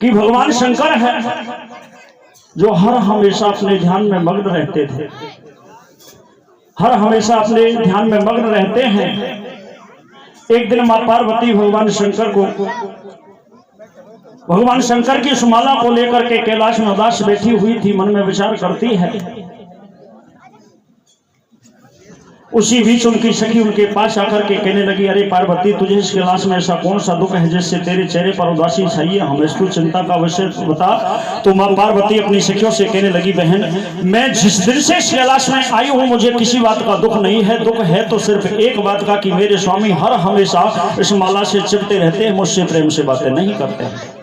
कि भगवान शंकर है जो हर हमेशा अपने ध्यान में मग्न रहते थे, हर हमेशा अपने ध्यान में मग्न रहते हैं। एक दिन मां पार्वती भगवान शंकर की उस माला को लेकर के कैलाश में उदास बैठी हुई थी, मन में विचार करती है। उसी बीच उनकी सखी उनके पास आकर के कहने लगी, अरे पार्वती, तुझे इस कैलाश में ऐसा कौन सा दुख है जिससे तेरे चेहरे पर उदासी छाई है? हमें तू चिंता का विषय बता। तो मां पार्वती अपनी सखियों से कहने लगी, बहन, मैं जिस दिन से इस कैलाश में आई हूँ मुझे किसी बात का दुख नहीं है। दुख है तो सिर्फ एक बात का कि मेरे स्वामी हर हमेशा इस माला से चिपटे रहते हैं, मुझसे प्रेम से बातें नहीं करते हैं।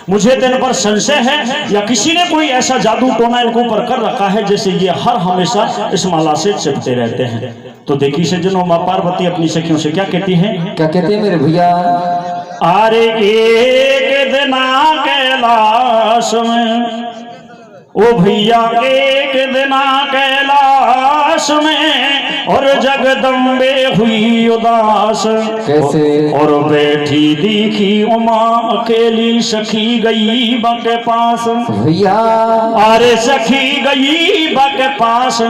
मुझे तो इन पर संशय है या किसी ने कोई ऐसा जादू टोना इनके ऊपर कर रखा है जैसे ये हर हमेशा इस माला से चिपटे रहते हैं। तो देखिए सज्जनों, मां पार्वती अपनी सखियों से क्या कहती हैं? क्या कहते हैं मेरे भैया? अरे एक दिन कैलाश में, ओ भैया, एक दिन कैलाश में और जगदम्बे हुई उदास। कैसे? और बैठी दिखी उमा अकेली, सखी गई बके पास। भैया अरे सखी गई बके पास,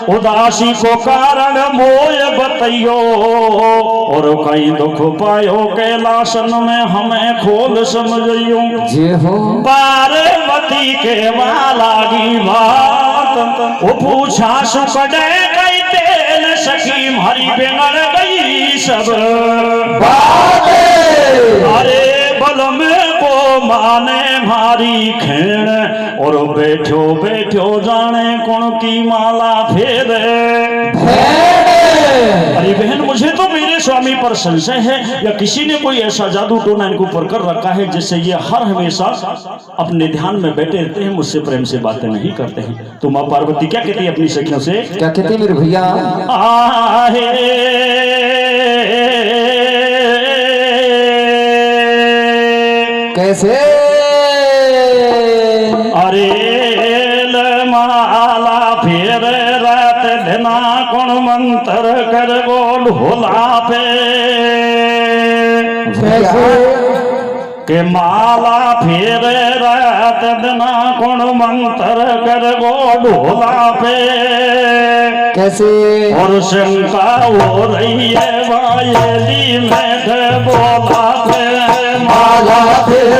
उदासी को कारण मोय बतैयो। और कई दुख पायो कैलाशन में हमें खोल समझियो। जे हो पार्वती के वाला की बात, वो पूछा सुकड़े कई तेल, सखी मारी बिगड़ गई सब बातें। अरे बल में को माने मारी खेण, और बैठो बैठो जाने कौन की माला फेरे। अरे बहन, मुझे तो मेरे स्वामी पर संशय है या किसी ने कोई ऐसा जादू टोना इनके ऊपर कर रखा है जिससे ये हर हमेशा अपने ध्यान में बैठे रहते हैं, मुझसे प्रेम से बातें नहीं करते हैं। तो मां पार्वती क्या कहती है अपनी सखियों से? क्या कहते हैं मेरे भैया? आहे कैसे? अरे माला फेर रात धना कौन मंत्र कर गो ढोला पे। के माला फेर रात धना कौन मंत्र कर गो ढोला पे। कैसे? और शंका हो रही है वायली में बोला पे। माला फिर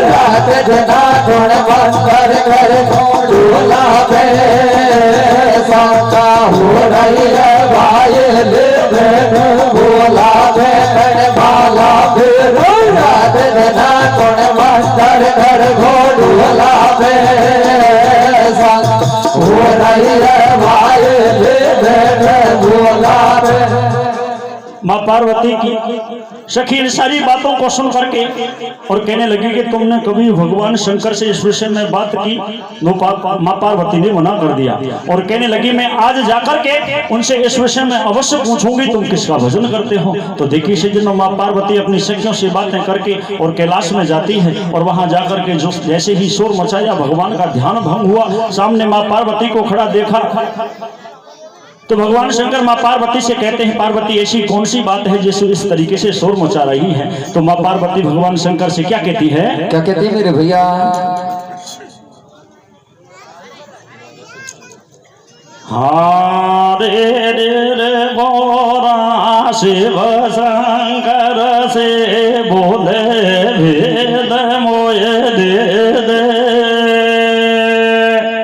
रात जना गुण मंत्र कर ढोला पे। शंका हो रही है वायल में बोला पे। माला फिर रात जना गुण मंत्र कर ढोला पे। शंका हो रही है वायल में बोला पे। मां पार्वती की सखी इन सारी बातों को सुन करके और कहने लगी कि तुमने कभी भगवान शंकर से इस विषय में बात की? मां पार्वती ने मना कर दिया और कहने लगी, मैं आज जाकर के उनसे इस विषय में अवश्य पूछूंगी तुम किसका भजन करते हो। तो देखिए सज्जनों, मां पार्वती अपनी सखियों से बातें करके और कैलाश में जाती है और वहां जाकर के जो जैसे ही शोर मचाया, भगवान का ध्यान भंग हुआ। सामने मां पार्वती को खड़ा देखा तो भगवान शंकर मां पार्वती से कहते हैं, पार्वती ऐसी कौन सी बात है जिस इस तरीके से शोर मचा रही है? तो मां पार्वती भगवान शंकर से क्या कहती है? क्या कहती है मेरे भैया? हाँ रे रे रे गोरा शिव शंकर से बोले भेद मोय दे दे।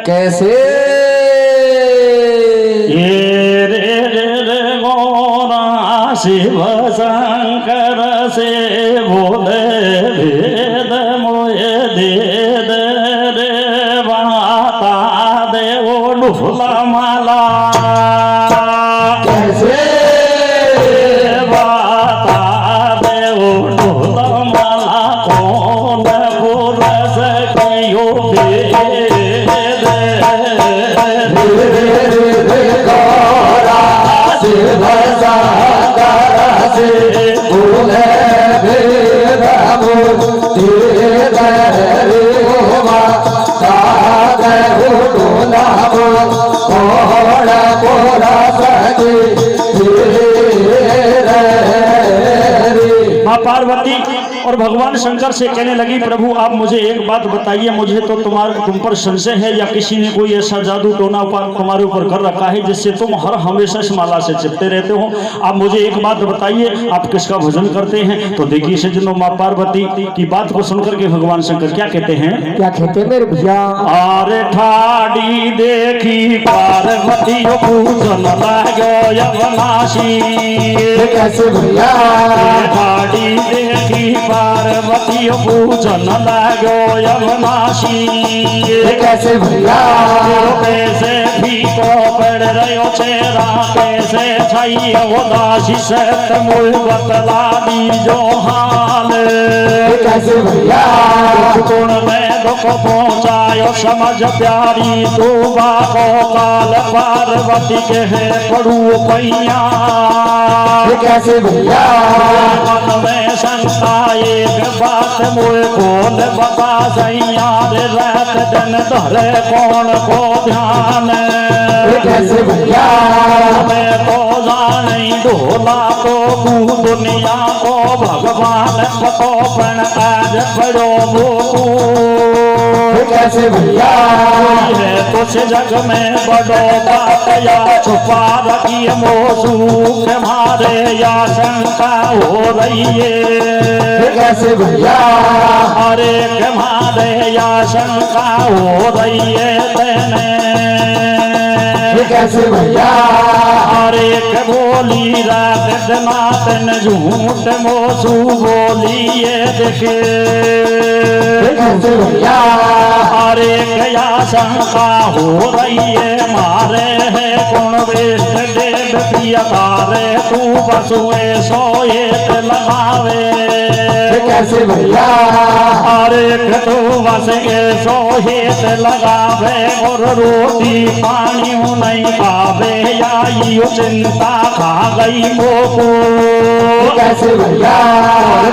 कैसे? शिव शंकर से बोले भेद मोय दे दे रे। बाता दे वो ढोला माला। कैसे? बाता दे वो ढोला माला कौन पुरस कियो भेद। शिव शंकर से बोले भेद मोय दे रे। माता दे ढोला कौन पुरस कियो भेद। मां पार्वती और भगवान शंकर से कहने लगी प्रभु आप मुझे एक बात बताइए, मुझे तो तुम पर संशय है या किसी ने कोई ऐसा जादू टोना तुम्हारे ऊपर कर रखा है जिससे तुम हर हमेशा इस माला से चिपटे रहते हो। आप मुझे एक बात बताइए आप किसका भजन करते हैं। तो देखिए सज्जनों माँ पार्वती की बात को सुनकर के भगवान शंकर क्या कहते हैं, क्या कहते मेरे भैया। आरे ठाड़ी देखी पार्वती पूजन लागो यवनाशी। कैसे भैया। ठाड़ी देखी पार्वती पूजन लागो यवनाशी। कैसे भैया। कैसे भी तो पड़ रहो चेहरा कैसे छाइयो दासी से मूल बतला दी जो हाल। कैसे भैया। गुण में दुख पहुँचायो समझ प्यारी तू बाको काल पार्वती के है पड़ू पैया। कैसे भैया। मन में शंका एक बात मुझे खोल बता सैया रात दिन धरे कौन को ध्यान। कैसे भैया। मैं तो जानी ढोला को दुनिया को भगवान पतो पण आज बड़ो मोकू। कैसे भैया। है कुछ जग में बड़ो बात या छुपा रखी मोसूख मारे या शंका हो रही है। कैसे भैया। हरे के मारे या शंका हो रही है तेने। कैसे भैया। हरे के बोली रात दिन झूठ मोसू बोली ये देखे। कैसे भैया। हरे कया शंका हो रही है मारे है गुण वेश देव प्रिय तारे तू बसुए सोए लगावे। कैसे भैया। हरे तू बस के सोए लगावे और रोटी पानी नहीं खावे या यू चिंता खा गई मोको। कैसे भैया।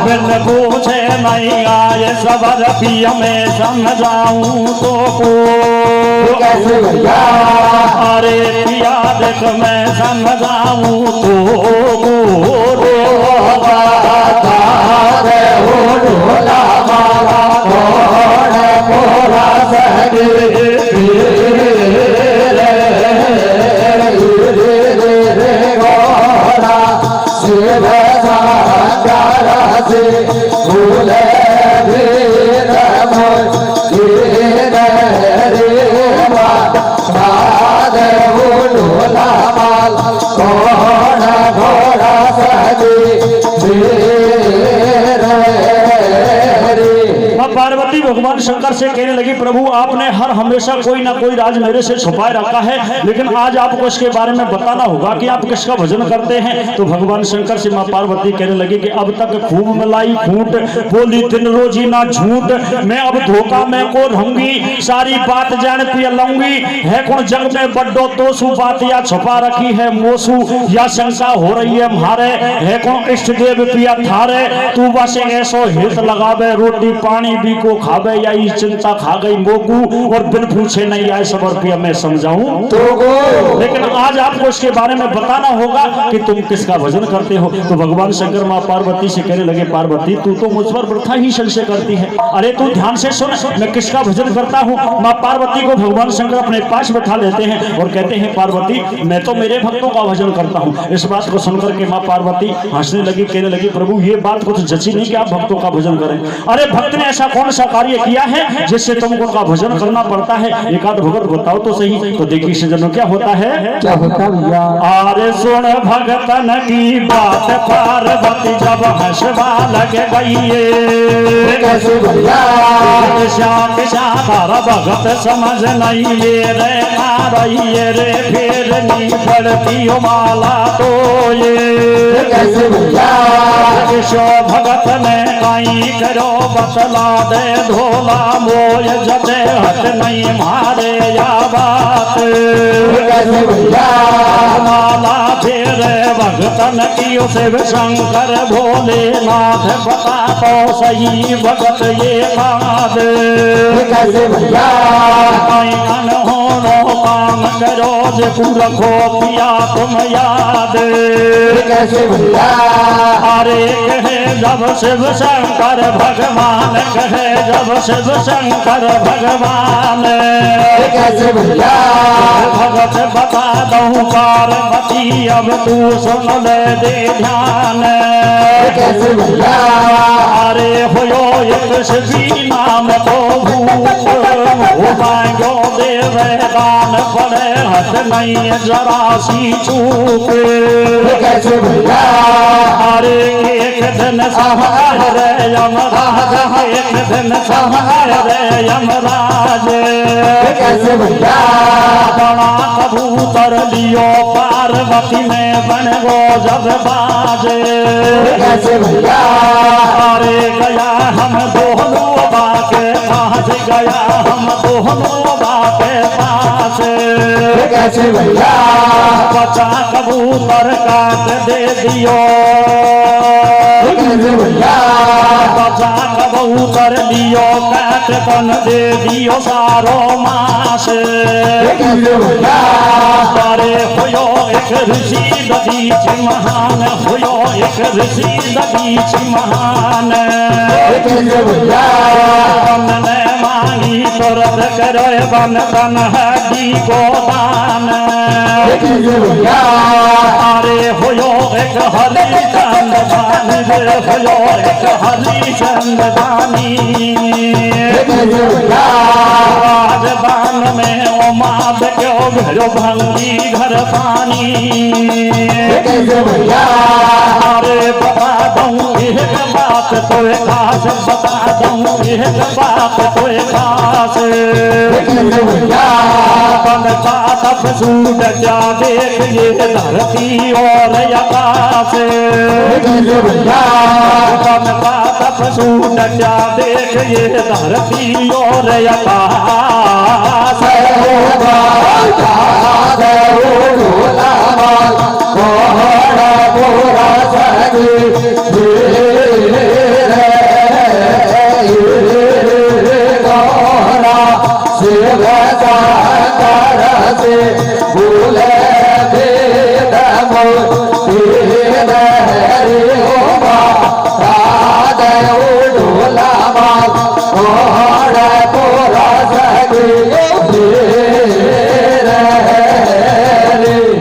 बिन पूछे नहीं आए सबर पिया में समझाऊं तो को। कैसे भैया। अरे पिया देख मैं समझाऊं तो को। ढोला माला कौन मोरा पार्वती भगवान शंकर से कहने लगी प्रभु आपने हर हमेशा कोई ना कोई राज मेरे से छुपाए रखा है, लेकिन आज आपको इसके बारे में बताना होगा कि आप किसका भजन करते हैं। तो भगवान शंकर से माँ पार्वती कहने लगी कि अब तक खूब मलाई खूंट बोली दिन रोजी ना झूठ। मैं अब धोखा में को रहूंगी सारी बात जान पिया लाऊंगी। है कौन जग में बड्डो तोसु बात या छुपा रखी है मोसू या शंका हो रही है मारे। है कौन इष्ट देव पिया थारे तू बस ऐसो हित लगावे रोटी पानी भी को खावे या ये चिंता खा गई मोकू और बिन पूछे नहीं आए सबर पिया मैं समझाऊं तो। लेकिन आज आपको इसके बारे में बताना होगा कि तुम किसका भजन करते हो। तो भगवान शंकर माँ पार्वती से कहने लगे पार्वती तू तो मुझ पर वृथा ही संशय करती है। अरे तू ध्यान से सुन मैं किसका भजन करता हूँ। माँ पार्वती को भगवान शंकर अपने पास बैठा लेते हैं और कहते हैं पार्वती मैं तो मेरे भक्तों का भजन करता हूँ। इस बात को सुनकर के माँ पार्वती हंसने लगी कहने लगी प्रभु ये बात कुछ जची नहीं कि आप भक्तों का भजन करें। अरे भक्त ने ऐसा कौन सा कार्य किया है जिससे तुमको उनका भजन करना पड़ता है। एक आध भगत बताओ तो सही। तो देखिए सज्जनों क्या होता है क्या होता भैया। अरे सुन भगतन की बात पार्वती जब हंसवा लग गई कैसे भैया। तारा भगत समझ नहीं ले रे आ रही रे फिर नहीं पड़ती माला तो ये कैसे भैया। भगत ने कहीं करो बतला दे धोला मोय जते हट नहीं मारे या बात। कैसे भैया। माला फिर भगतन की शिव शंकर भोलेनाथ बता तो सही भगत ये बात। कैसे भैया। अनहोनो काम करो रोज रखो पिया तुम याद। कैसे भैया अरे कहे जब शिव शंकर भगवान, कहे जब शिव शंकर भगवान, कैसे भैया भगत बता दऊं पार्वती अब तू सुन ले दे ध्यान। कैसे भैया अरे होयो एक शिवी नाम को भूप, मांगो देव दान पड़े हट नहीं जरा सी चूक। कैसे भैया अरे एक दिन सहारे यमराज, एक दिन सहारे यमराज, कैसे भैया बड़ा कबूतर लियो पार्वती में बन गो जब बाजे। कैसे भैया अरे गया हम दोनों बाके पास, गया हम दोनों बाके पास। कैसे भैया बचा कबूतर काट दे दियो, कैसे भैया बचा कबूतर लियो काट बन दे दियो सारो मास। कैसे भैया अरे होयो एक ऋषि दधीच महान, होयो एक ऋषि दधीच महान। कैसे भैया बन ने मांगी तुरंत करे बन तन हड्डी को दान। कैसे भैया अरे होयो एक हरिचंद दानी, होयो एक हरिचंद दानी। कैसे भैया राजदान में उमा क्यों घरो भंगी घर पानी। कैसे भैया अरे बता दूं एक बात तो खास, बता दूं एक बात तो खास। कैसे भैया बन का तप सूट क्या देख ये धरती और आकाश। कैसे भैया बन का तप सूट क्या देख ये धरती और आकाश।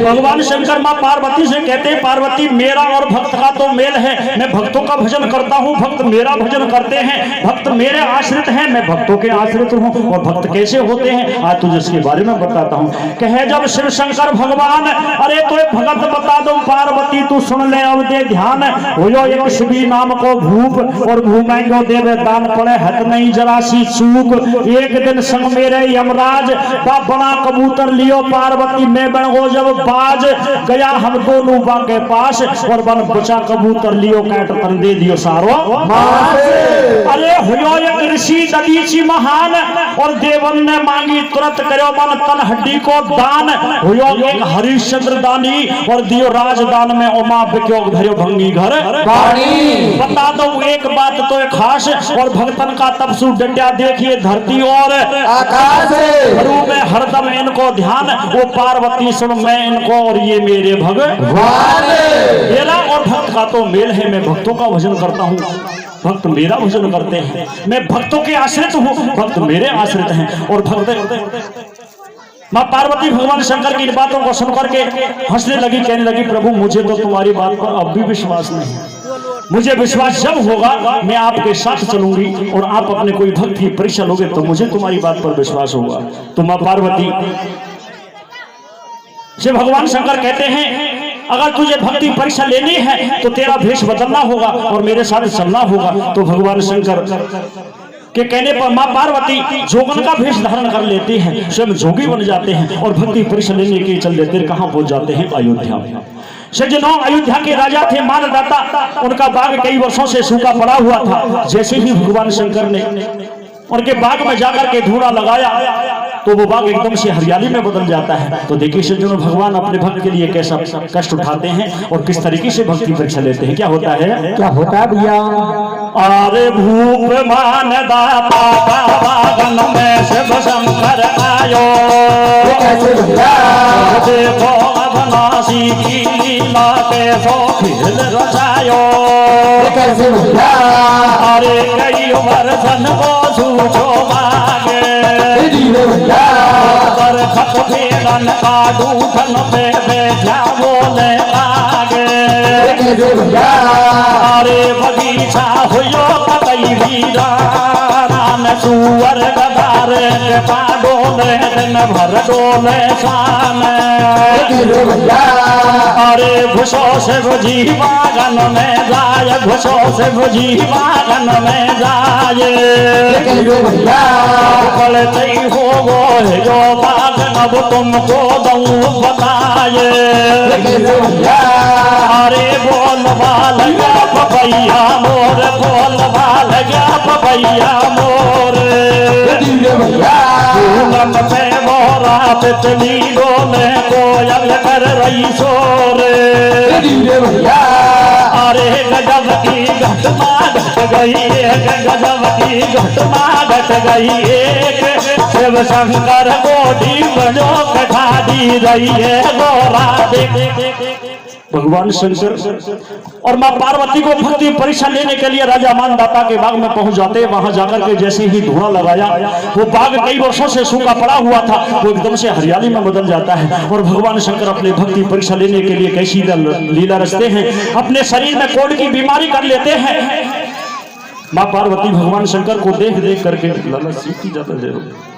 भगवान शंकर माँ पार्वती से कहते हैं, पार्वती मेरा और भक्त का तो मेल है, मैं भक्तों का भजन करता हूँ, भक्त मेरा भजन करते हैं, भक्त मेरे आश्रित हैं, मैं भक्तों के आश्रित हूँ। और भक्त कैसे होते हैं आज तुझे इसके बारे में बताता हूँ। कहे जब शिव शंकर भगवान, अरे तो भगत बता दो पार्वती तू सुन ले अब दे ध्यान। हो एक शिवी नाम को भूप और भूमेंगो देव दान पड़े हट नहीं जरा सी चूक। एक दिन संग मेरे यमराज का बड़ा कबूतर लियो पार्वती में बन गो जब बाज। गया हम दोनों बा के पास और बन बचा कबूतर लियो काट तन दे दियो सारो। अरे हुयो एक ऋषि दधीची महान और देवन ने मांगी तुरंत करो मन तन हड्डी को दान। हुयो एक हरिश्चंद्र दानी और दियो राजदान में उमा बिक्यो धरो भंगी घर पानी। बता दो एक बात तो एक खास और भक्तन का तपसु डंडा देखिए धरती और आकाश में हरदम इनको ध्यान। वो पार्वती सुन मैं इनको और ये मेरे भगवान। मेरा और भक्त का तो मेल है, मैं भक्तों का भजन करता हूँ, भक्त मेरा भजन करते हैं। मैं भक्तों के आश्रित हूँ, भक्त मेरे आश्रित हैं। और भक्त माँ पार्वती भगवान शंकर की इन बातों को सुनकर के हंसने लगी, कहने लगी प्रभु मुझे तो तुम्हारी बात पर अब भी विश्वास नहीं है। मुझे विश्वास जब होगा मैं आपके साथ चलूंगी और आप अपने कोई भक्त की परीक्षा लोगे तो मुझे तुम्हारी बात पर विश्वास होगा। तो माँ पार्वती से भगवान शंकर कहते हैं अगर तुझे भक्ति परीक्षा लेनी है तो तेरा भेष बदलना होगा और मेरे साथ चलना होगा। तो भगवान शंकर के कहने पर माँ पार्वती जोगन का भेष धारण कर लेती है, स्वयं जोगी बन जाते हैं और भक्ति परीक्षा लेने के चल देते हैं। कहाँ पहुंच जाते हैं? अयोध्या में। सज्जनों अयोध्या के राजा थे मानदाता, उनका बाग कई वर्षों से सूखा पड़ा हुआ था। जैसे ही भगवान शंकर ने उनके बाग में जाकर के धूड़ा लगाया तो वो बाग एकदम से हरियाली में बदल जाता है। तो देखिए सज्जनों भगवान अपने भक्त के लिए कैसा कष्ट उठाते हैं और किस तरीके से भक्ति परीक्षा लेते हैं। क्या होता है? क्या होता है भैया? अरे भूप मान दाता बागन में शिव शंकर आयो। कैसे भैया देखो अवनाशी की लीला के सो खेल रचायो कैसे भैया अरे कई वर्षन को सूझो मांगे भैया पर खत फेरन का दूधन पे बैठा बोले आगे कैसे भैया अरे बगीचा हुयो कई वीरा राम सुअर गदारे के पाडोले दिन भर डोले शाम कैसे भैया अरे घुसो से बुझी बागन में जाए घुसो से बुझी बागन में जाए कैसे भैया पलते हो वो है जो बागन अब तुमको दऊं बताए कैसे भैया अरे बोल बाल गया पपैया मोर बोल बाल गया पपैया मोर भैया फूलन पे मोरा तितली डोले कोयल कर रही शोर भैया अरे गजब की घटना घट गई एक गजब की घटना घट गई एक शिव शंकर गोदी बनो कठादी रही है गोरा भगवान शंकर और माँ पार्वती को भक्ति परीक्षा लेने के लिए राजा मानदाता के बाग में पहुंच जाते। वहां जाकर के जैसे ही धुआं लगाया वो बाग कई वर्षों से सूखा पड़ा हुआ था वो एकदम से हरियाली में बदल जाता है और भगवान शंकर अपने भक्ति परीक्षा लेने के लिए कैसी लीला रचते हैं, अपने शरीर में कोढ़ की बीमारी कर लेते हैं। माँ पार्वती भगवान शंकर को देख देख करके लालच सीखती जाता है।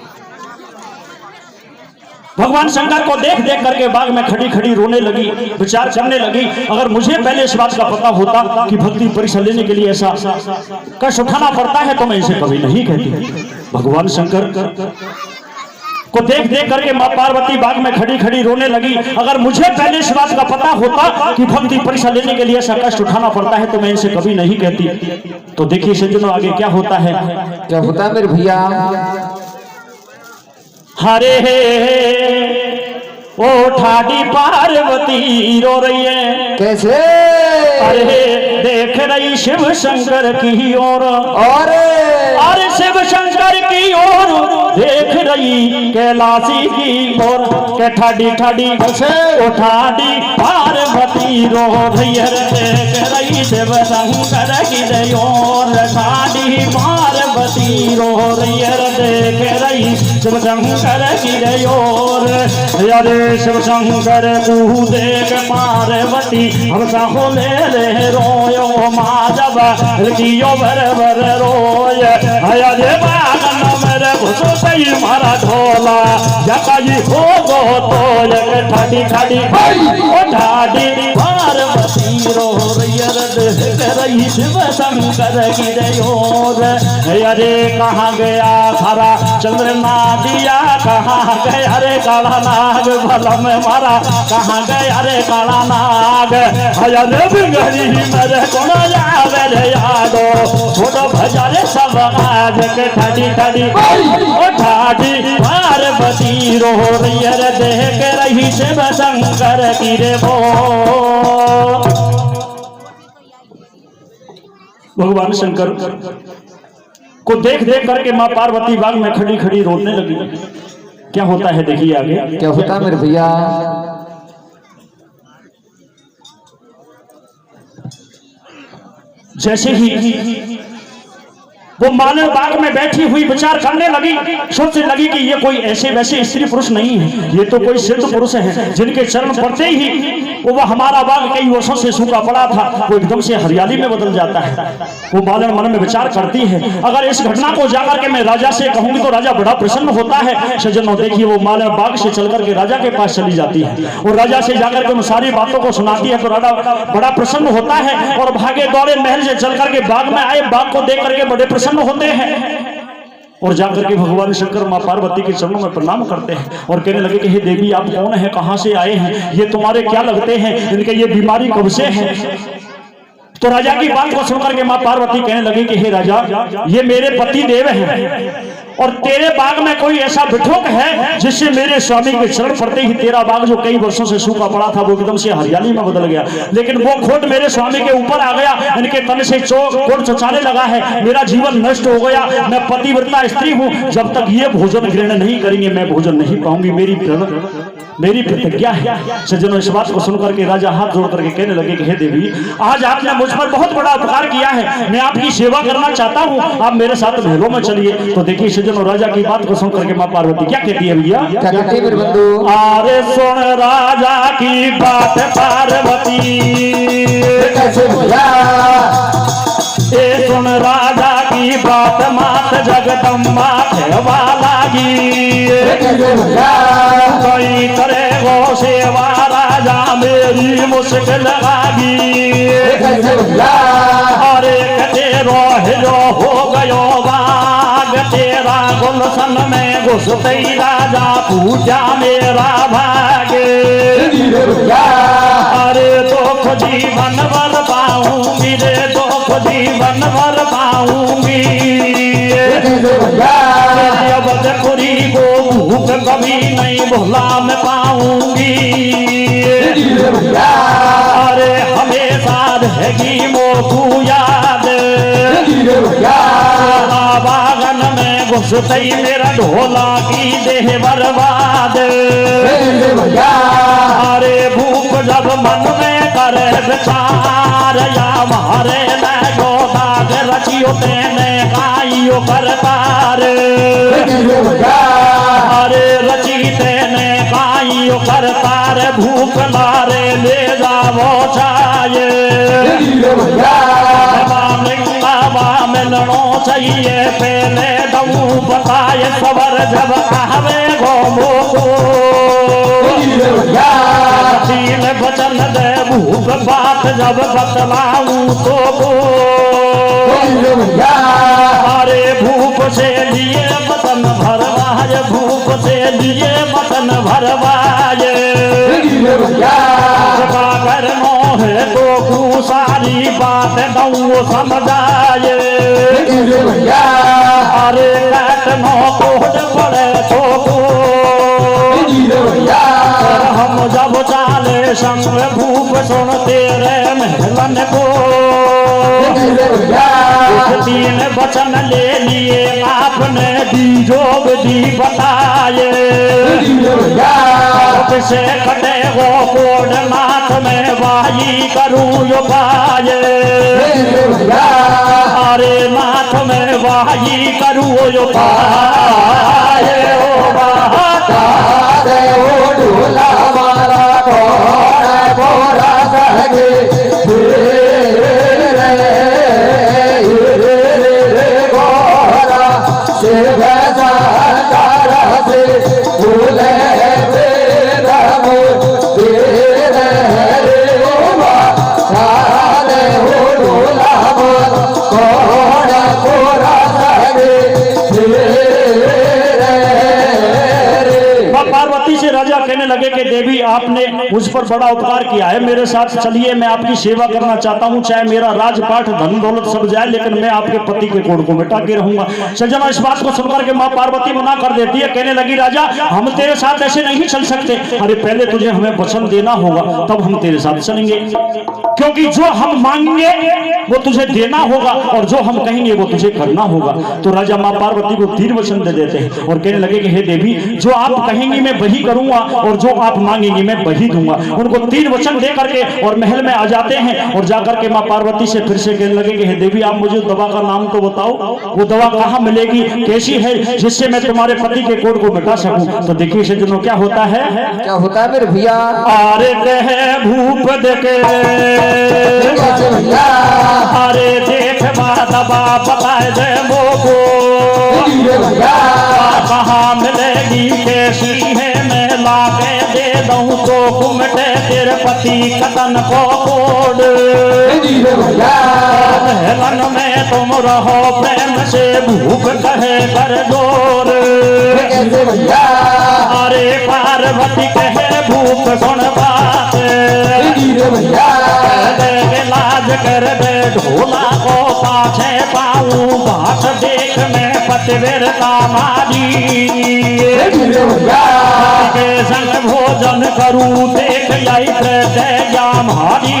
भगवान शंकर को देख देख करके बाग में खड़ी खड़ी रोने लगी, विचार करने लगी अगर मुझे पहले इस बात का पता होता कि भक्ति परीक्षा लेने के लिए ऐसा कष्ट उठाना पड़ता है तो मैं इसे कभी नहीं कहती। भगवान शंकर को देख देख करके माँ पार्वती बाग में खड़ी खड़ी रोने लगी अगर मुझे पहले इस बात का पता होता कि भक्ति परीक्षा लेने के लिए ऐसा कष्ट उठाना पड़ता है तो मैं इनसे कभी नहीं कहती। तो देखिए सज्जनों आगे क्या होता है। क्या होता है मेरे भैया हरे ओ ठाडी पार्वती रो रही है कैसे अरे देख रही शिव शंकर की ओर और अरे शिव शंकर की ओर देख रही कैलाशी की ओर के ठाडी ठाडी ओ ठाडी पार्वती रो रही है देख रही शिव शंकर की ओर ठाडी पार्वती रो रही है देख रही शिव शंकर की ओर अरे शिव शंकर तू देख पार्वती हम साहो ले रोयो माधव कियो बर बर रोय अरे बागन मेरे घुसो सही मारा ढोला जकाई हो गो तो एक ठाडी ठाडी ओ ठाडी पार्वती रो रही शिव शंकर की ओर अरे कहाँ गया खरा चंद्र नादिया कहाँ गया रे काला नाग भला में मारा कहाँ गया रे काला नाग अरे बिगड़ी मेरे कौन जावे रे यादो छोटो भजारे सब आज के ठाडी ठाडी ओ ठाडी पार्वती रो रही है देख रही शिव शंकर की रे वो भगवान शंकर को देख देख करके माँ पार्वती बाग में खड़ी खड़ी रोने लगी। क्या होता है देखिए आगे क्या होता है मेरे भैया जैसे ही वो मानव बाग में बैठी हुई विचार करने लगी, सोचने लगी कि ये कोई ऐसे वैसे स्त्री पुरुष नहीं है, ये तो कोई सिद्ध पुरुष है जिनके चरण पड़ते ही वो हमारा बाग कई वर्षों से सूखा पड़ा था वो एकदम से हरियाली में बदल जाता है। वो बालन मन में विचार करती है अगर इस घटना को जाकर के मैं राजा से कहूंगी तो राजा बड़ा प्रसन्न होता है। सज्जनों देखिए वो मानव बाग से चलकर के राजा के पास चली जाती है और राजा से जाकर के उन सारी बातों को सुनाती है तो राजा बड़ा प्रसन्न होता है और भागे दौड़े महल से चलकर के बाग में आए, बाग को देख करके बड़े प्रसन्न होते हैं और जाकर के भगवान शंकर माँ पार्वती के चरणों में प्रणाम करते हैं और कहने लगे कि हे देवी आप कौन है, कहां से आए हैं, ये तुम्हारे क्या लगते हैं, इनके ये बीमारी कब से है। तो राजा की बात को सुनकर के मां पार्वती कहने लगी कि हे राजा, ये मेरे पति देव हैं और तेरे बाग में कोई ऐसा बिठोक है जिससे मेरे स्वामी के चरण पड़ते ही तेरा बाग जो कई वर्षों से सूखा पड़ा था वो एकदम से हरियाली में बदल गया। लेकिन वो खोट मेरे स्वामी के ऊपर आ गया, इनके तन से कोट चचाने लगा है, मेरा जीवन नष्ट हो गया। मैं पतिव्रता स्त्री हूँ, जब तक ये भोजन ग्रहण नहीं करेंगे मैं भोजन नहीं पाऊंगी, मेरी प्रतिज्ञा है। सज्जनों, इस बात को सुनकर के राजा हाथ जोड़ करके कहने लगे कि हे देवी, आज आपने मुझ पर बहुत बड़ा उपकार किया है, मैं आपकी सेवा करना चाहता हूँ, आप मेरे साथ महलों में चलिए। तो देखिए सज्जनों, राजा की बात को सुनकर के मां पार्वती क्या कहती है भैया? क्या कहती है मेरे बंधु? अरे सुन राजा की बात पार्वती, कैसे भैया? ए सुन राजा की बात मात जगदम्बा कहवा लागी, कैसे भैया? कोई करे वो सेवा राजा मेरी मुश्किल लागी। कैसे भैया? अरे तेरो जो हो गयो बाग तेरा गुलशन में घुसते राजा पूजा मेरा भागे। अरे दुख जीवन भर पाऊंगी रे, दुख जीवन भर पाऊंगी, अब जखुरी को भूख कभी नहीं भुला में पाऊंगी। अरे हमेशा रहेगी मोकू याद, बागन में घुसते ही मेरा ढोला की देह बर्बाद। अरे भूख जब मन में करे विचार, या मारे न जो दाग रचियो तेने काइयो करतार। अरे रची तेने काइयो करतार, भूख लारे ले जावो चाहिए, मिलनो चाहिए पहले दऊ बताए सबर जब आवे घोमो को। तीन वचन दे भूख बात जब बतलाऊं तो को। अरे भूख से लिए वतन भरवाए, भूख से लिए वतन भरवाए, करनो है तो सारी बात दऊ समझाए। अरे काटनो कोड पड़े तो हम जब चाले संग भूप सुन तेरे महलन को। तीन वचन ले लिए आपने दीजो विधि बताए, से कटे वो कोड नाथ में वाही करूँ यो पाए। अरे नाथ में वाही करूँ यो पाए, ओ बाता दे ओ ढोला मारा कोड़ा कोड़ा सगे गोरा से भजा तारा से भूले पार्वती से राजा कहने लगे कि देवी आपने मुझ पर बड़ा उपकार किया है, मेरे साथ चलिए, मैं आपकी सेवा करना चाहता हूं, चाहे मेरा राजपाट धन दौलत सब जाए लेकिन मैं आपके पति के कोड को मिटा के रहूंगा। सज्जनों, इस बात को सुनकर के मां पार्वती मना कर देती है, कहने लगी राजा हम तेरे साथ ऐसे नहीं चल सकते। अरे पहले तुझे हमें वचन देना होगा तब हम तेरे साथ चलेंगे, क्योंकि जो हम मांगेंगे वो तुझे देना होगा और जो हम कहेंगे वो तुझे करना होगा। तो राजा मां पार्वती को 3 वचन दे देते हैं और कहने लगे कि हे देवी, जो आप कहेंगी मैं वही करूंगा और जो आप मांगेंगे मैं वही दूंगा। उनको 3 वचन दे करके और महल में आ जाते हैं और जाकर के मां पार्वती से फिर से कहने लगे कि हे देवी, आप मुझे दवा का नाम तो बताओ, वो दवा कहाँ मिलेगी, कैसी है, जिससे मैं तुम्हारे पति के कोड को मिटा सकूं। तो देखिए सज्जनों क्या होता है, क्या होता है मेरे भैया? अरे कहे भूप देखे अरे देख दबा बताए दे मोको, कहाँ मिलेगी कैसी है, मैं लाके दे दूं तो कुमटे तेरे पति कतन को कोड। महलन में तुम रहो प्रेम से, भूख कहे कर जोर। अरे पार्वती कहे भूख सुन बात, लाज कर दे ढोला को पाछे पाऊं बाट देख में पतवेर दामादी के संग भोजन करूं देख आई दया मारी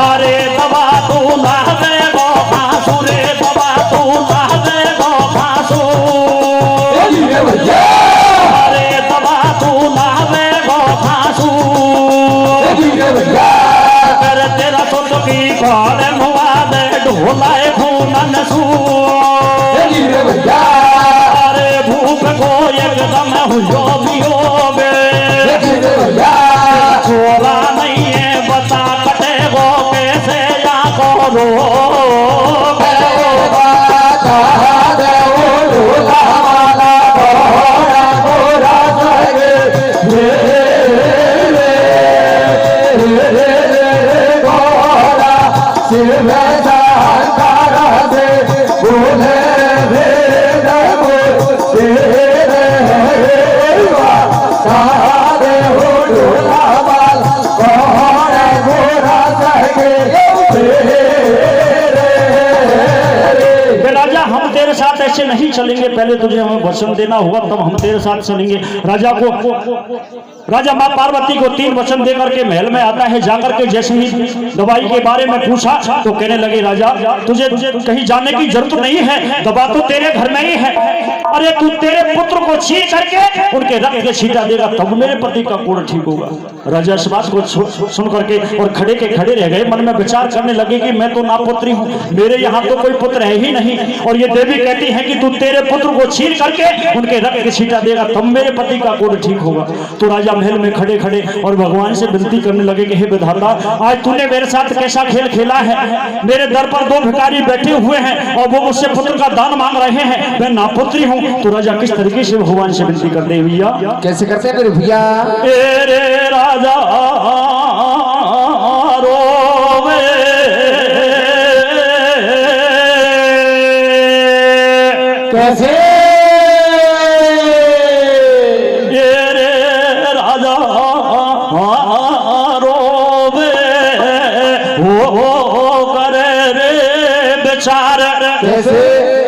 अरे दबा तू ना दे गो फांसू रे दबा तू ना दे गो फांसू अरे दबा तू ना दे गो फांसू कर तेरा सोच की कौन मुआ दे ढोला खून सू अरे भूख को एकदम हुयो बियोगे छोरा नहीं है बता कटे गो कैसे या करो ऐसे नहीं चलेंगे, पहले तुझे हमें वचन देना होगा तब हम तेरे साथ चलेंगे। राजा माँ पार्वती को 3 वचन देकर के महल में आता है। जाकर के जैसे ही दवाई के बारे में पूछा तो कहने लगे राजा तुझे कहीं जाने की जरूरत नहीं है, दवा तो तेरे घर में ही है। अरे तू तेरे पुत्र को छीन करके उनके रक्त के छींटा देगा तब मेरे पति का कोढ़ ठीक होगा। राजा इस बात को सुन करके और खड़े के खड़े रह गए, मन में विचार करने लगे कि मैं तो नापुत्री हूँ, मेरे यहाँ तो कोई पुत्र है ही नहीं, और ये देवी कहती है कि तू तेरे पुत्र को छीन करके उनके रक्त के छींटा देगा तब मेरे पति का कोढ़ ठीक होगा। तो राजा महल में खड़े खड़े और भगवान से विनती करने लगे कि हे विधाता, आज तूने मेरे साथ कैसा खेल खेला है। मेरे दर पर 2 भिखारी बैठे हुए हैं और वो मुझसे पुत्र का दान मांग रहे हैं, मैं नापुत्री हूँ। तो राजा किस तरीके से भगवान से विनती करते हैं भैया, कैसे करते हैं मेरे भैया? रे राजा रोवे कैसे?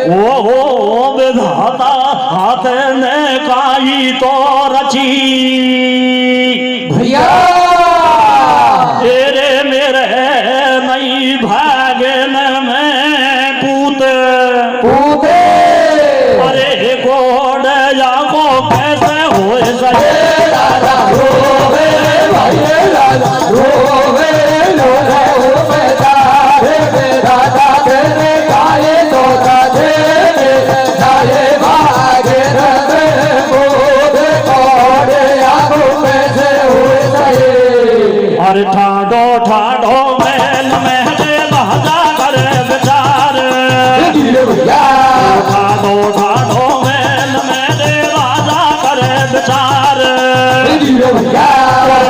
ओ विधाता हाथ ने काई तो रची भैया तेरे मेरे नई भागन में पूते अरे गोड़ या को कैसे हो सके राजा रोवे भाई राजा रोवे राजा तेरे काये तो अरे ठाडो ठाडो मैल में दे बहजा कर विचार, ठाडो ठाडो मैल में दे बहजा कर विचार,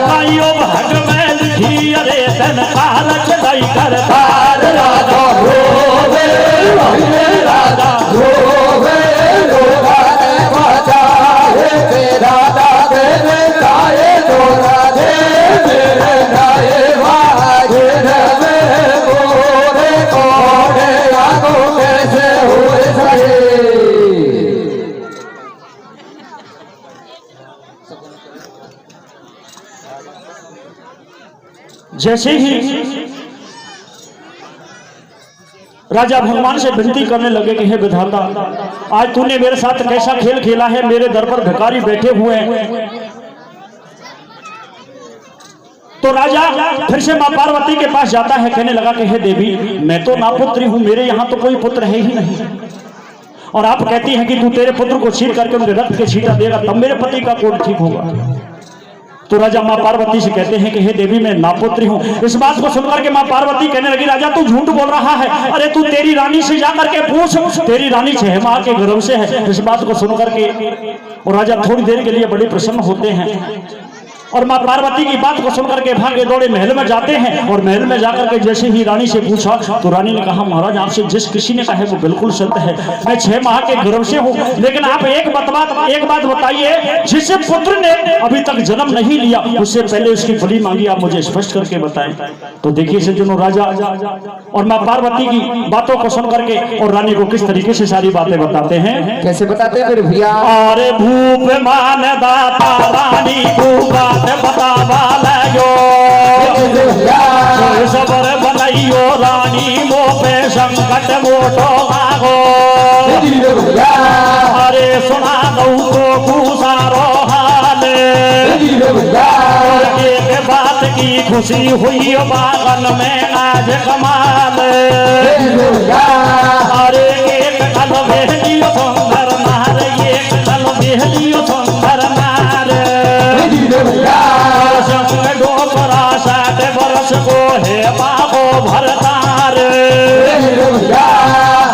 काइयो भाग में लिखी अरे तन कारक दई कर पार। राजा रोवे राजा रोवे राजा तेरे काये तो राधे मेरे गाये भागे गोरे कोड़े आगो कैसे हुए सही। जैसे ही राजा भगवान से विनती करने लगे कि हे विधाता, आज तूने मेरे साथ कैसा खेल खेला है, मेरे दर पर भिखारी बैठे हुए हैं। तो राजा फिर से मां पार्वती के पास जाता है, कहने लगा कि हे देवी, मैं तो नापुत्री हूं, मेरे यहाँ तो कोई पुत्र है ही नहीं, और आप कहती हैं कि तू तेरे पुत्र को छीन करके उनके रक्त के छींटा देगा तब मेरे पति का कोढ़ ठीक होगा। तो राजा मां पार्वती से कहते हैं कि हे देवी, मैं नापुत्री हूं। इस बात को सुनकर के मां पार्वती कहने लगी राजा तू झूठ बोल रहा है, अरे तू तेरी रानी से जाकर के पूछ, तेरी रानी 6 माह के गर्भ से है। इस बात को सुनकर के और राजा थोड़ी देर के लिए बड़े प्रसन्न होते हैं। और माँ पार्वती की बात को सुनकर के भागे दौड़े महल में जाते हैं। और महल में जाकर के जैसे ही रानी से पूछा तो रानी ने कहा महाराज आपसे जिस किसी ने कहा है वो बिल्कुल सत्य है, मैं 6 माह के गर्भ से हूँ, लेकिन आप एक बात बताइए, जिस पुत्र ने अभी तक जन्म नहीं लिया उससे पहले उसकी बलि मांगी, आप मुझे स्पष्ट करके बताएं। तो देखिए सज्जनों, राजा और माँ पार्वती की बातों को सुन करके और रानी को किस तरीके से सारी बातें बताते हैं। कैसे बताते हैं मेरे भैया? अरे भूप मान दाता रानी को बात बतावा लगो, सबर बनाइयो रानी मो पे संकट मोटो आगो। अरे सुना दऊ तो गुसारो हाल, एक बात की खुशी हुई बागन में आज कमाल। अरे एक कल बेहलियो सुंदर नार, एक कल बेहलियो सुंदर नार, संग डोकरा 60 वर्ष को है बाबो भरतार।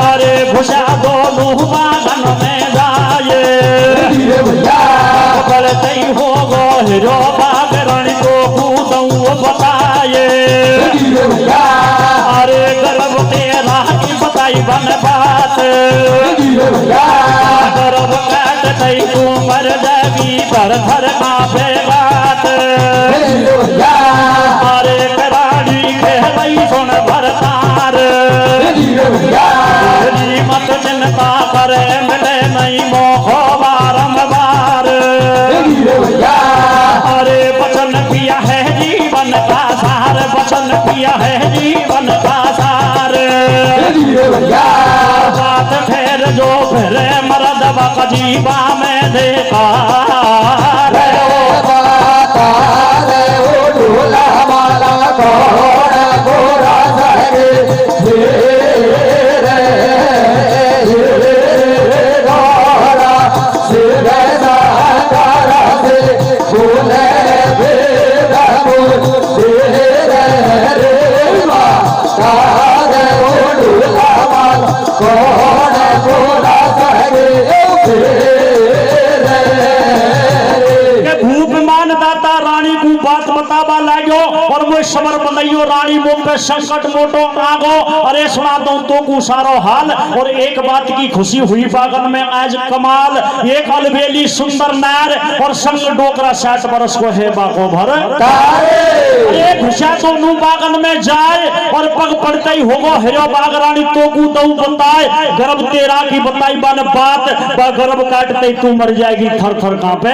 अरे घुसा दोनों बागन में जाए, करते हो गो हिरो बाग रानी को कूदऊ बताए। अरे गर्भ तेरा की बताई बन बात, गर्भ काटते तू मर जाएगी धर धर कांपे बात। अरे कराड़ी खेलई सुन भरतार, मत चिंता करे मिले नहीं मोहो बारंबार। अरे वचन किया है जीवन का सार, वचन किया है जीवन का सार। बात फिर जो फिर मर्द बजीबा में देखा और वो समर बनाइयो रानी मुंह पे संकट मोटो आगो। अरे सुना दो तो को सारो हाल, और एक बात की खुशी हुई बागन में आज कमाल। एक अलबेली सुंदर नार और संग डोकरा 60 वर्ष को है बागो भर। एक घुसा दोनों बागन में जाए और पग पड़ते ही होगो हेरो बाग रानी तो को दऊ बताए, गर्भ तेरा की बताई बन बात, गर्भ काटते तू मर जाएगी थर थर कांपे।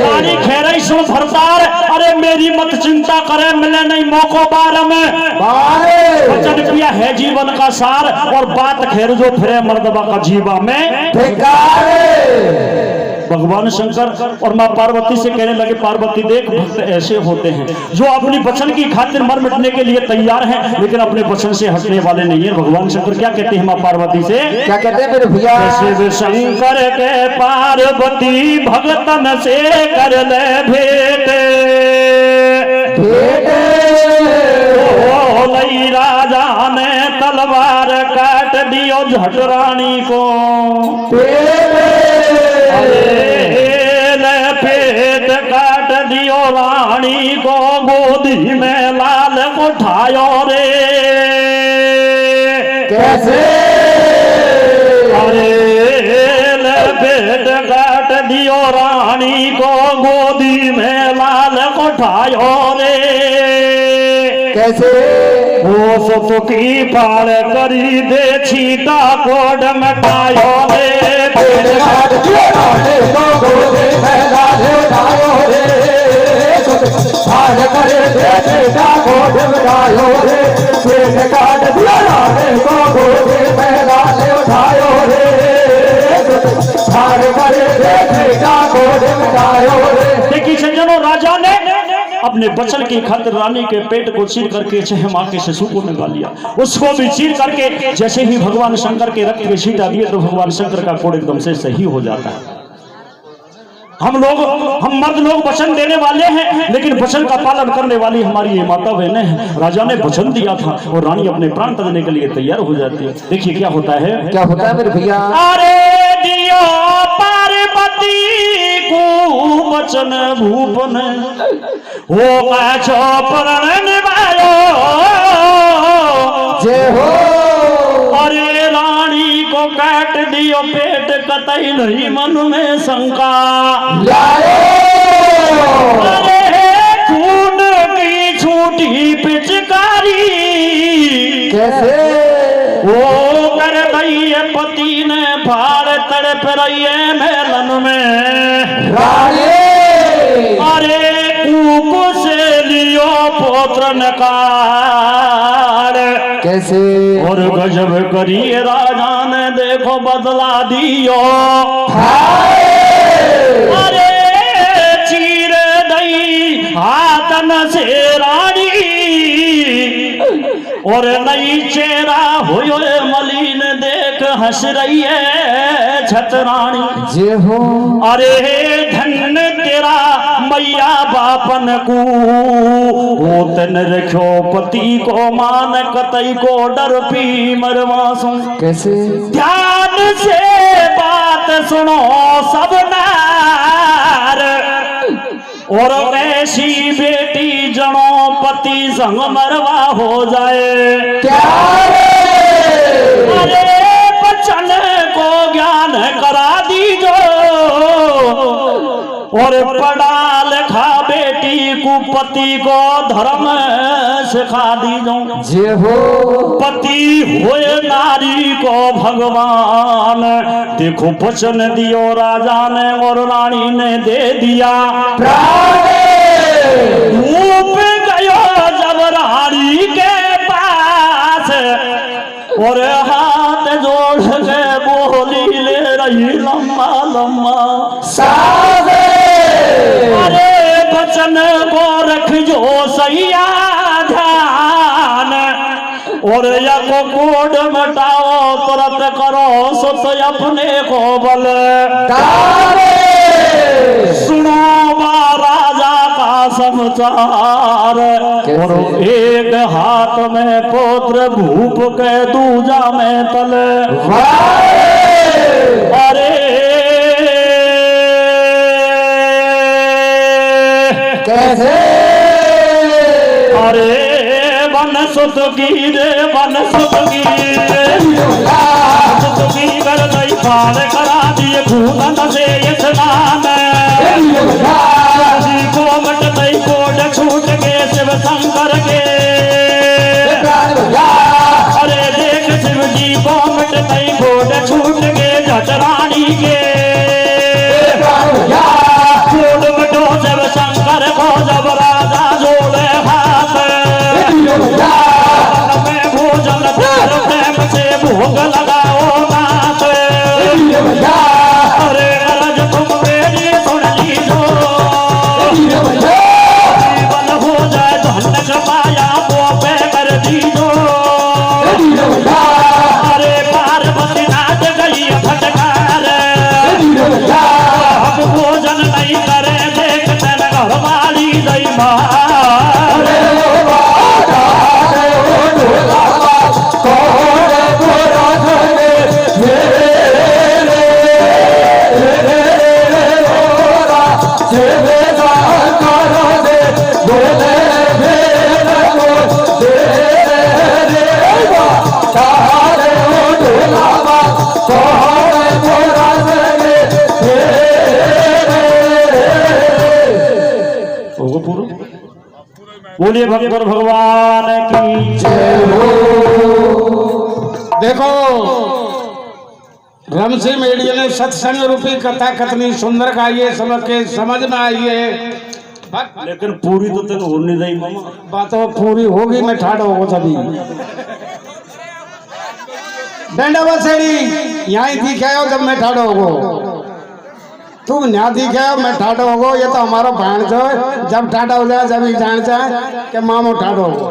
रानी खेरई सुन भरतार, अरे मेरी मत चिंता करे मिले नहीं मौको बार में, वचन किया है जीवन का सार, और बात खेर जो फिरे मर्दबा का जीवा में। भगवान शंकर और माँ पार्वती से कहने लगे पार्वती देख भक्त ऐसे होते हैं जो अपनी वचन की खातिर मर मिटने के लिए तैयार हैं, लेकिन अपने वचन से हटने वाले नहीं है। भगवान शंकर क्या कहते हैं माँ पार्वती से? क्या कहते हैं मेरे भैया? शिव शंकर के पार्वती भगतन से कर ले भेंट, लई राजा ने तलवार काट दियो झट रानी को, पेट काट दियो रानी को, गोदी में लाल उठायो रे। कैसे? अरे पेट काट दियो रानी को, गोदी में लाल उठायो रे। कैसे? वो सो की पाल करी दे छीटा कोड मटायो रे। पेट काट दियो रानी को, गोदी में लाल उठायो रे। पाल करे दे छीटा कोड मटायो रे। पेट काट दियो रानी को, गोदी में लाल उठायो रे। पाल करे दे छीटा कोड मटायो रे। देखिए सज्जनों, राजा ने अपने वचन की खातिर रानी के पेट को चीर करके 6 माह के शिशु को निकाल लिया। उसको भी चीर करके जैसे ही भगवान शंकर के रक्त के छींटा दिए तो भगवान शंकर का कोड एकदम से सही हो जाता है। हम मर्द लोग वचन देने वाले हैं, लेकिन वचन का पालन करने वाली हमारी ये माता बहनें हैं। राजा ने वचन दिया था और रानी अपने प्राण देने के लिए तैयार हो जाती है। देखिए क्या होता है। क्या होता है मेरे भैया? अरे दियो पार्वती को बचन भूपन वो पाछो प्रण निभायो जय हो अरे रानी को काट दियो पेट कतई नहीं मन में शंका अरे खून की छूटी पिचकारी कैसे वो कर दई पति ने फाड़ तड़प रही है मेलन में अरे कूप से लियो पोत्र नकार कैसे और गजब करिए राजा ने देखो बदला दियो अरे चीर दई हाथन से रानी और नई चेहरा हुए मलिन देख हंस रही है छतरानी जय हो अरे धन्य तेरा मैया बापन को वो तन रखो पति को मान कतई को डर पी मरवासों कैसे ध्यान से बात सुनो सब नार और ऐसी बेटी जनो पति संग मरवा हो जाए क्या अरे बचन को ज्ञान करा दीजो और पढ़ा लिखा बेटी को पति को धर्म सिखा दीजो जय हो पति हुए नारी को भगवान देखो वचन दियो राजा ने और रानी ने दे दिया धूप गयो जब रानी के पास और हाथ जोड़ के बोली ले रही लम्बा लम्बा अरे बचन को रख जो सैया ध्यान और यक कोड मटाओ तुरंत करो सुत अपने को बल सुनो राजा का समाचार और एक हाथ में पुत्र भूप के दूजा में तल अरे कैसे अरे वन सुत की रे वन सुत की कर दई पार करा दिए भूतन से स्नान कोमट दई कोड छूट के शिव शंकर के अरे देख शिव जी कोमट दई कोड छूट के जट रानी के कोड मटो शिव शंकर को जब राजा जोड़े हाथ में भोजन प्यार प्रेम से भोग लगाओ नाथ अरे अरज तुम मेरी सुन लीजो जीवन हो जाए धन कमाया वो पे कर दीजो अरे पार्वती नाच गई फटकार अब भोजन नहीं करे देख तन घर वाली दई मार बोलिए भगवान भगवान की जय देखो रमसी मेडिया ने सत्संग रूपी कथा कथनी सुंदर गाइए सबके समझ में आई है लेकिन पूरी तो तेन होने नहीं मामा बातों पूरी होगी मैं ठाड़ होगा तभी डंडा बसेड़ी यहाँ ही दिखाओ जब मैं ठाड़ होगो तुम यहाँ दिखाओ मैं ठाड़ होगो ये तो हमारा भाण जो जब ठाड़ा हो जाए जब ही जान जाए कि मामो ठाड़ होगो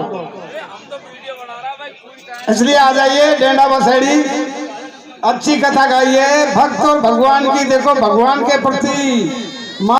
इसलिए आ जाइए डेंडा बसेड़ी अच्छी कथा गाइए भक्त और भगवान की देखो भगवान के प्रति